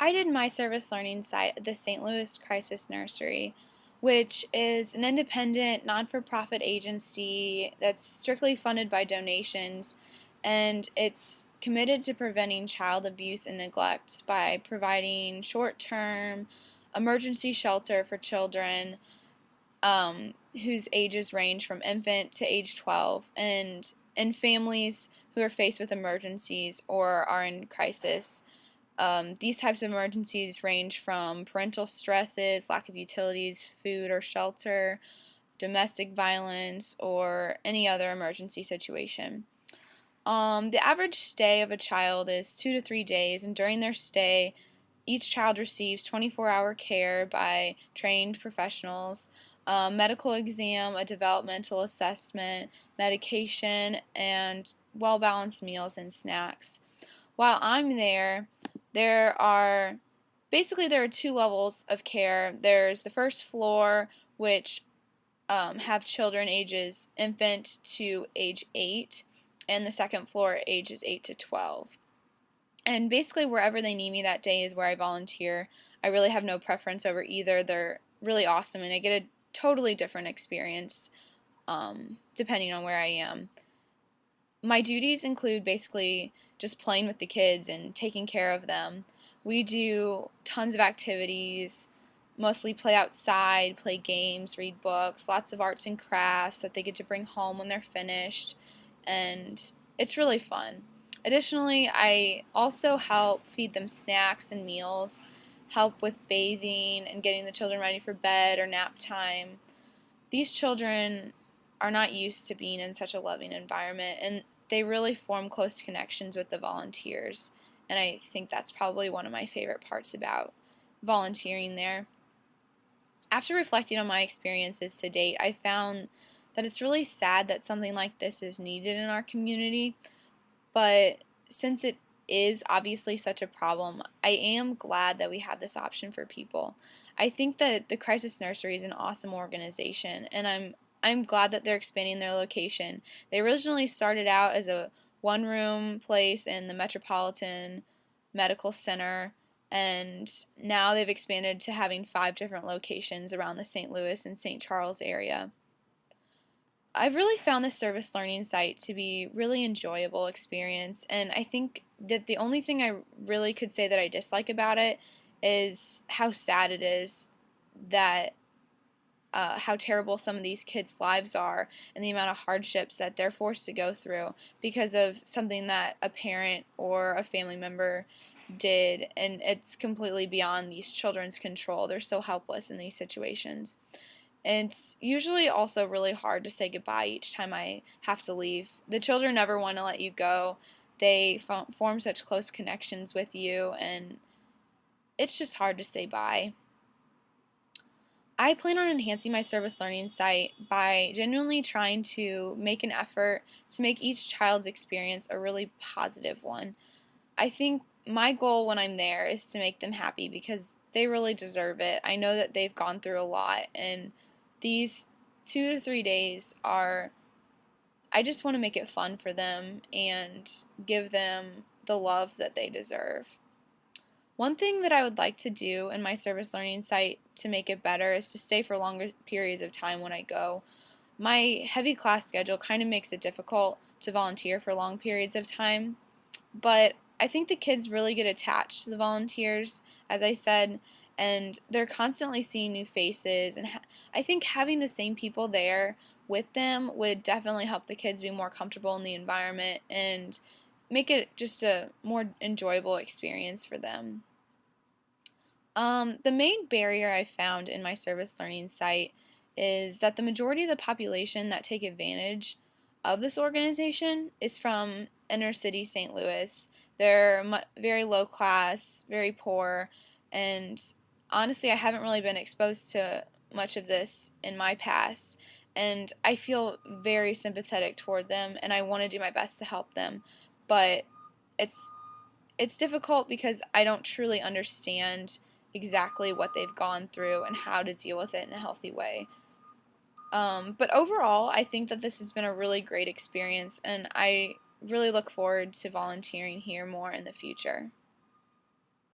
I did my service learning site at the St. Louis Crisis Nursery, which is an independent, non-for-profit agency that's strictly funded by donations, and it's committed to preventing child abuse and neglect by providing short-term emergency shelter for children whose ages range from infant to age 12, and families who are faced with emergencies or are in crisis. These types of emergencies range from parental stresses, lack of utilities, food or shelter, domestic violence, or any other emergency situation. The average stay of a child is 2 to 3 days, and during their stay, each child receives 24-hour care by trained professionals, a medical exam, a developmental assessment, medication, and well-balanced meals and snacks. While I'm there, there are there are two levels of care. There's the first floor, which have children ages infant to age 8, and the second floor ages 8 to 12. And basically, wherever they need me that day is where I volunteer. I really have no preference over either. They're really awesome, and I get a totally different experience depending on where I am. My duties include basically just playing with the kids and taking care of them. We do tons of activities, mostly play outside, play games, read books, lots of arts and crafts that they get to bring home when they're finished, and it's really fun. Additionally, I also help feed them snacks and meals, help with bathing and getting the children ready for bed or nap time. These children are not used to being in such a loving environment, and they really form close connections with the volunteers, and I think that's probably one of my favorite parts about volunteering there. After reflecting on my experiences to date, I found that it's really sad that something like this is needed in our community, but since it is obviously such a problem, I am glad that we have this option for people. I think that the Crisis Nursery is an awesome organization, and I'm glad that they're expanding their location. They originally started out as a one-room place in the Metropolitan Medical Center, and now they've expanded to having 5 different locations around the St. Louis and St. Charles area. I've really found this service learning site to be really enjoyable experience, and I think that the only thing I really could say that I dislike about it is how sad it is that how terrible some of these kids' lives are and the amount of hardships that they're forced to go through because of something that a parent or a family member did, and it's completely beyond these children's control. They're so helpless in these situations. And it's usually also really hard to say goodbye each time I have to leave. The children never want to let you go. They form such close connections with you, and it's just hard to say bye. I plan on enhancing my service learning site by genuinely trying to make an effort to make each child's experience a really positive one. I think my goal when I'm there is to make them happy because they really deserve it. I know that they've gone through a lot, and these 2 to 3 days I just want to make it fun for them and give them the love that they deserve. One thing that I would like to do in my service learning site to make it better is to stay for longer periods of time when I go. My heavy class schedule kind of makes it difficult to volunteer for long periods of time, but I think the kids really get attached to the volunteers, as I said, and they're constantly seeing new faces, and I think having the same people there with them would definitely help the kids be more comfortable in the environment and make it just a more enjoyable experience for them. The main barrier I found in my service learning site is that the majority of the population that take advantage of this organization is from inner city St. Louis. They're very low class, very poor, and honestly, I haven't really been exposed to much of this in my past, and I feel very sympathetic toward them, and I want to do my best to help them, but it's it's difficult because I don't truly understand exactly what they've gone through and how to deal with it in a healthy way. But overall, I think that this has been a really great experience, and I really look forward to volunteering here more in the future.